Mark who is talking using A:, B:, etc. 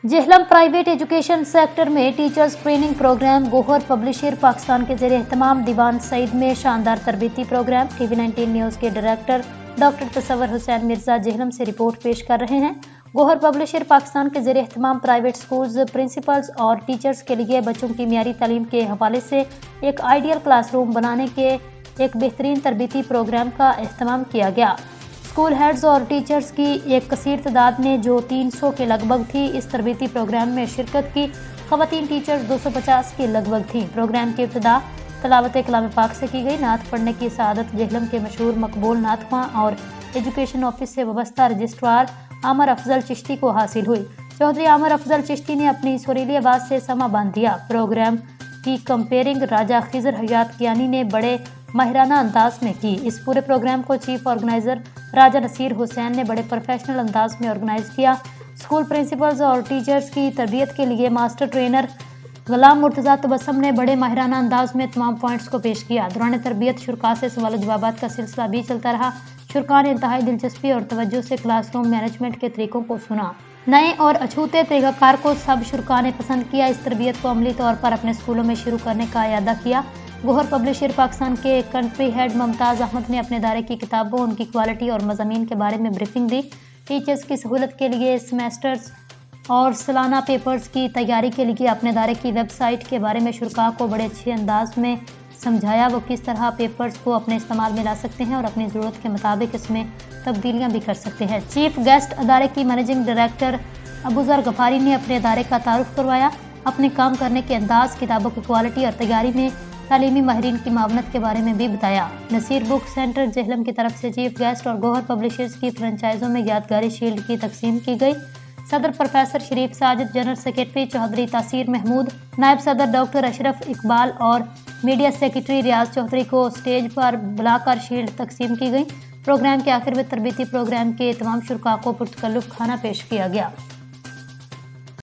A: Jhelum private education sector में teachers training programme. Gohar publisher Pakistan के ज़ेरे एहतमाम दीवान सईद में शानदार तरबीती प्रोग्राम। TV19 न्यूज़ के डायरेक्टर डॉक्टर तसव्वुर हुसैन मिर्जा जहलम से रिपोर्ट पेश कर रहे हैं। गोहर पब्लिशर पाकिस्तान के ज़ेरे एहतमाम प्राइवेट स्कूल्स, प्रिंसिपल्स और टीचर्स के लिए बच्चों की मियारी तालीम के हवाले से एक आइडियल क्लासरूम बनाने के एक बेहतरीन तरबीती प्रोग्राम का एहतमाम किया गया। स्कूल हेड्स और टीचर्स की एक कसीर तादाद ने जो 300 के लगभग थी, इस तरबीती प्रोग्राम में शिरकत की। ख़वातीन टीचर्स 250 के लगभग थीं। प्रोग्राम की इब्तिदा तिलावत कलाम पाक से की गई। नात पढ़ने की सआदत जहलम के मशहूर मकबूल नात ख्वां और एजुकेशन ऑफिस से वाबस्ता रजिस्ट्रार आमर अफजल चिश्ती को हासिल हुई। चौधरी आमर अफजल चिश्ती ने अपनी सुरीली आवाज़ से समा बांध दिया। प्रोग्राम की कंपेयरिंग राजा खिजर हयात कियानी ने बड़े माहिराना अंदाज में की। इस पूरे प्रोग्राम को चीफ ऑर्गेनाइजर राजा नसीर हुसैन ने बड़े प्रोफेशनल अंदाज में ऑर्गेनाइज किया। स्कूल प्रिंसिपल्स और टीचर्स की तरबियत के लिए मास्टर ट्रेनर गुलाम मुर्तज़ा तबस्सुम ने बड़े माहिराना अंदाज में तमाम पॉइंट्स को पेश किया। दौरान तरबियत शुरा से सवाल जवाबात का सिलसिला भी चलता रहा। शुरा ने इंतहाई दिलचस्पी और तवज्जो से क्लासरूम मैनेजमेंट के तरीकों को सुना। नए और अछूते तरीक़ाकार को सब शुरा ने पसंद किया। इस तरबियत को अमली तौर पर अपने स्कूलों में शुरू करने का इरादा किया। गोहर पब्लिशर पाकिस्तान के कंट्री हेड मुमताज़ अहमद ने अपने दायरे की किताबों, उनकी क्वालिटी और मज़ामीन के बारे में ब्रीफिंग दी। टीचर्स की सहूलत के लिए सेमेस्टर्स और सालाना पेपर्स की तैयारी के लिए अपने दायरे की वेबसाइट के बारे में शुरा को बड़े अच्छे अंदाज में समझाया। वो किस तरह पेपर्स को अपने इस्तेमाल में ला सकते हैं और अपनी ज़रूरत के मुताबिक इसमें तब्दीलियाँ भी कर सकते हैं। चीफ गेस्ट अदारे की मैनेजिंग डायरेक्टर अबूज़र गफ़ारी ने अपने अदारे का तारुफ करवाया। अपने काम करने के अंदाज, किताबों की क्वालिटी और तैयारी में तालीमी माहिरीन की मावनत के बारे में भी बताया। नसीर बुक सेंटर जहलम की तरफ से चीफ गेस्ट और गोहर पब्लिशर्स की फ्रेंचाइजों में यादगारी शील्ड की तकसीम की गई। सदर प्रोफेसर शरीफ साजिद, जनरल सेक्रेटरी चौधरी तासीर महमूद, नायब सदर डॉक्टर अशरफ इकबाल और मीडिया सेक्रेटरी रियाज चौधरी को स्टेज पर बुलाकर शील्ड तकसीम की गई। प्रोग्राम के आखिर में तरबीती प्रोग्राम के तमाम शुरा को पुरतकल्लुफ़ खाना पेश किया गया।